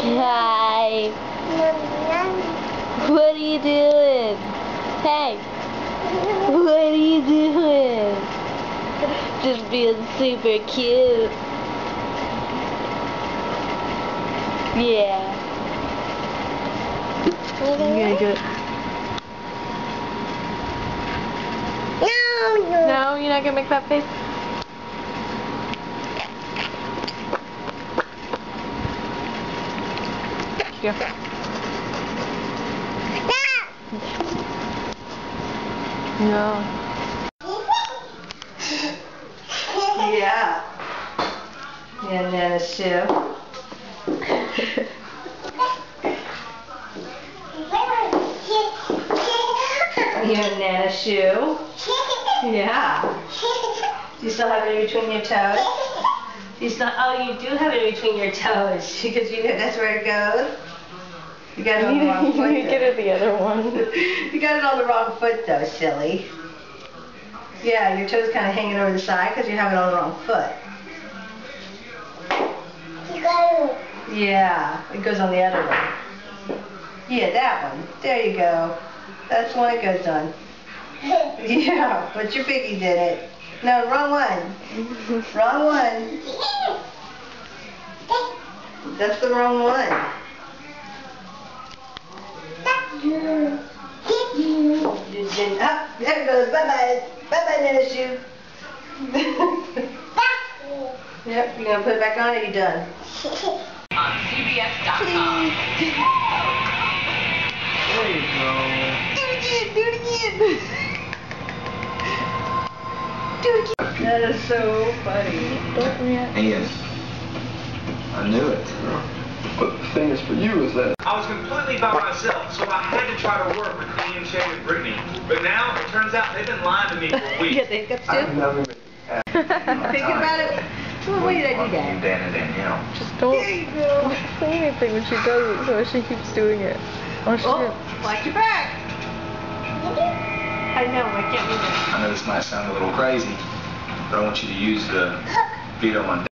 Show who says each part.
Speaker 1: Hi. What are you doing? Hey. What are you doing? Just being super cute. Yeah. You gonna do it? No, you're not gonna make that face? Yeah. No.
Speaker 2: Yeah. Yeah, Nana Sue. Yeah, Nana Sue. Yeah. Do you still have it in between your toes? Do you still? Oh, you do have it in between your toes because you know that's where it goes. You got it on the wrong foot.
Speaker 1: You get it the other one.
Speaker 2: You got it on the wrong foot though, silly. Yeah, your toe's kind of hanging over the side because you have it on the wrong foot. Yeah, it goes on the other one. Yeah, that one. There you go. That's the one it goes on. Yeah, but your piggy did it. No, wrong one. Wrong one. That's the wrong one. Up, there it goes. Bye-bye. Bye-bye, Nana Sue. Yep, you gonna put it back on or you done?
Speaker 3: On CBS.com.
Speaker 4: There you go.
Speaker 2: Do it again, do it again. Do it again. That is so funny.
Speaker 4: Ian, I knew it.
Speaker 5: But the thing is for you is that
Speaker 6: I was completely by myself, so I had to try to work with Ian, Shay, and Brittany. But now it turns out they've been lying to me for weeks.
Speaker 2: Yeah, they got
Speaker 5: I've
Speaker 2: Sue.
Speaker 5: never
Speaker 2: Thinking about it. Well, why did I do that?
Speaker 4: Dan and Danielle.
Speaker 1: Just don't
Speaker 2: There you go.
Speaker 1: say anything when she does it, so she keeps doing it. Oh, she
Speaker 2: Oh, watch your back. I know, I can't move it.
Speaker 4: I know this might sound a little crazy, but I want you to use the veto on